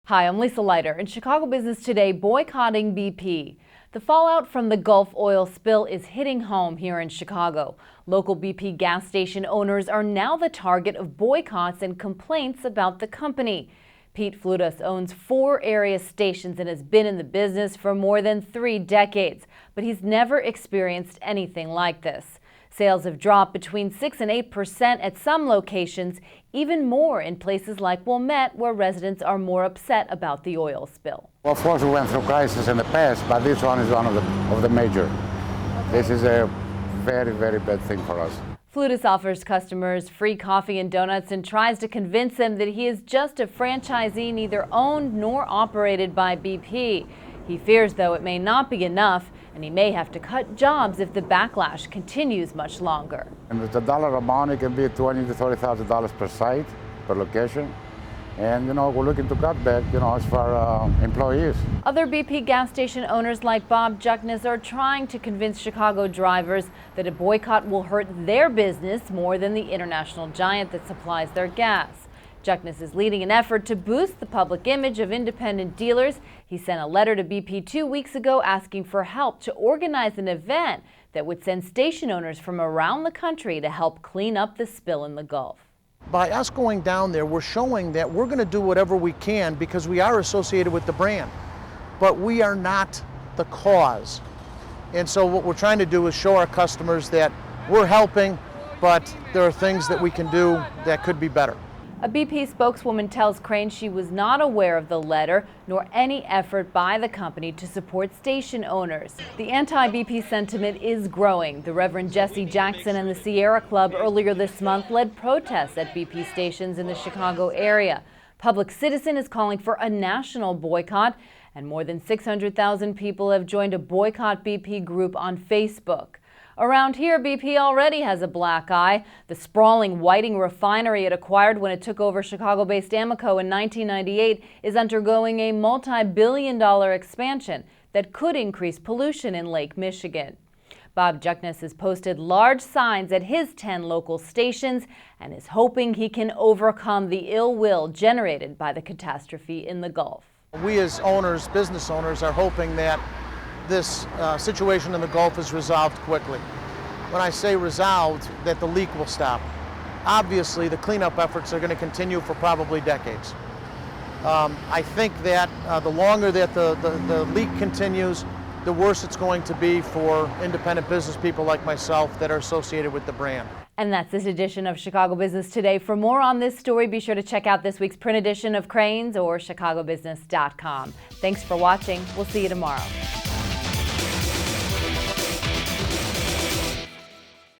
Hi, I'm Lisa Leiter. In Chicago Business Today, boycotting BP. The fallout from the Gulf oil spill is hitting home here in Chicago. Local BP gas station owners are now the target of boycotts and complaints about the company. Pete Flutas owns 4 area stations and has been in the business for more than 3 decades, but he's never experienced anything like this. Sales have dropped between 6 and 8% at some locations, even more in places like Wilmette, where residents are more upset about the oil spill. Well, of course, we went through crisis in the past, but this one is one of the major. This is a very, very bad thing for us. Flutas offers customers free coffee and donuts and tries to convince them that he is just a franchisee neither owned nor operated by BP. He fears, though, it may not be enough, and he may have to cut jobs if the backlash continues much longer. And the dollar amount, it can be $20,000 to $30,000 per site, per location. And, we're looking to cut back, as far employees. Other BP gas station owners like Bob Juckness are trying to convince Chicago drivers that a boycott will hurt their business more than the international giant that supplies their gas. Juckness is leading an effort to boost the public image of independent dealers. He sent a letter to BP 2 weeks ago asking for help to organize an event that would send station owners from around the country to help clean up the spill in the Gulf. By us going down there, we're showing that we're going to do whatever we can because we are associated with the brand, but we are not the cause. And so what we're trying to do is show our customers that we're helping, but there are things that we can do that could be better. A BP spokeswoman tells Crain she was not aware of the letter nor any effort by the company to support station owners. The anti-BP sentiment is growing. The Reverend Jesse Jackson and the Sierra Club earlier this month led protests at BP stations in the Chicago area. Public Citizen is calling for a national boycott, and more than 600,000 people have joined a Boycott BP group on Facebook. Around here, BP already has a black eye. The sprawling Whiting refinery it acquired when it took over Chicago-based Amoco in 1998 is undergoing a multi-billion-dollar expansion that could increase pollution in Lake Michigan. Bob Juckness has posted large signs at his 10 local stations and is hoping he can overcome the ill will generated by the catastrophe in the Gulf. We as owners, business owners, are hoping that this situation in the Gulf is resolved quickly. When I say resolved, that the leak will stop. Obviously, the cleanup efforts are going to continue for probably decades. I think that the longer that the leak continues, the worse it's going to be for independent business people like myself that are associated with the brand. And that's this edition of Chicago Business Today. For more on this story, be sure to check out this week's print edition of Crain's or chicagobusiness.com. Thanks for watching. We'll see you tomorrow.